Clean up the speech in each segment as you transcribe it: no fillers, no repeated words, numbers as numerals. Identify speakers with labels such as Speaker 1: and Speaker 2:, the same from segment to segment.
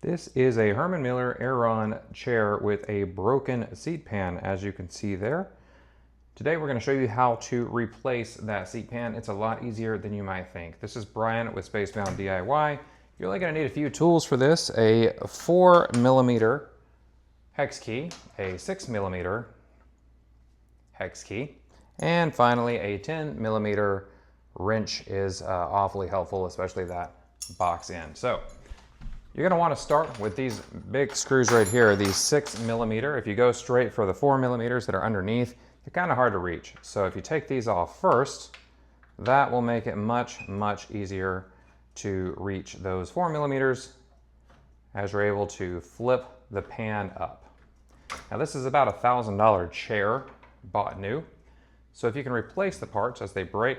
Speaker 1: This is a Herman Miller Aeron chair with a broken seat pan, as you can see there. Today we're going to show you how to replace that seat pan. It's a lot easier than you might think. This is Brian with Spacebound DIY. You're only going to need a few tools for this: a 4mm hex key, a 6mm hex key, and finally a 10mm wrench is awfully helpful, especially that box end. So you're going to want to start with these big screws right here, these 6mm. If you go straight for the 4mm that are underneath, they're kind of hard to reach. So if you take these off first, that will make it much easier to reach those 4mm as you're able to flip the pan up. Now this is about a $1,000 chair, bought new. So if you can replace the parts as they break,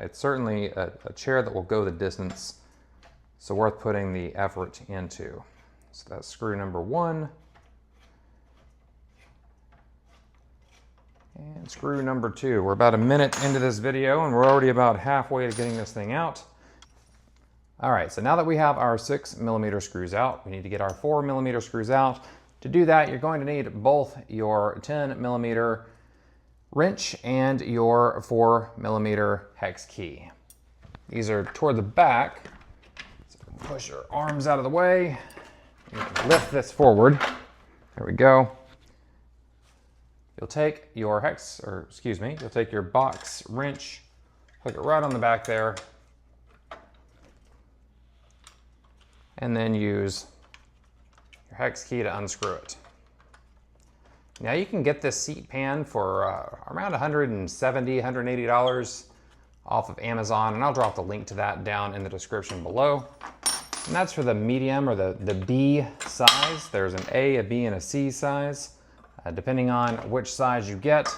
Speaker 1: it's certainly a chair that will go the distance. So worth putting the effort into. So that's screw number 1. And screw number 2. We're about a minute into this video and we're already about halfway to getting this thing out. All right, so now that we have our 6mm screws out, we need to get our 4mm screws out. To do that, you're going to need both your 10mm wrench and your 4mm hex key. These are toward the back. Push your arms out of the way. You can lift this forward. There we go. You'll take your you'll take your box wrench, hook it right on the back there, and then use your hex key to unscrew it. Now you can get this seat pan for around $170, $180 off of Amazon, and I'll drop the link to that down in the description below. And that's for the medium, or the B size. There's an A, a B, and a C size. Depending on which size you get,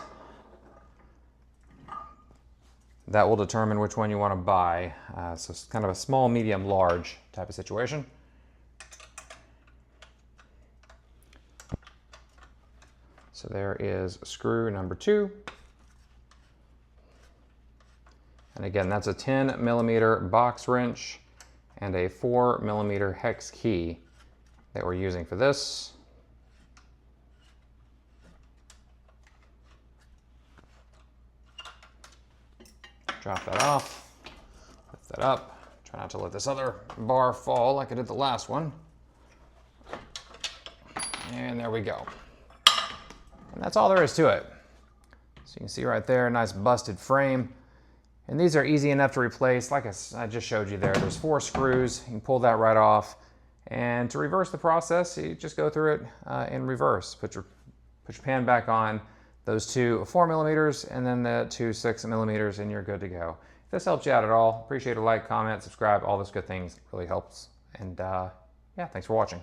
Speaker 1: that will determine which one you want to buy. So it's kind of a small, medium, large type of situation. So there is screw number 2. And again, that's a 10mm box wrench and a 4mm hex key that we're using for this. Drop that off, lift that up. Try not to let this other bar fall like I did the last one. And there we go. And that's all there is to it. So you can see right there, nice busted frame. And these are easy enough to replace. Like I just showed you there's 4 screws. You can pull that right off. And to reverse the process, you just go through it in reverse. Put your pan back on, those 2 4mm, and then the 2 6mm, and you're good to go. If this helps you out at all, appreciate a like, comment, subscribe, all those good things. It really helps. And yeah, thanks for watching.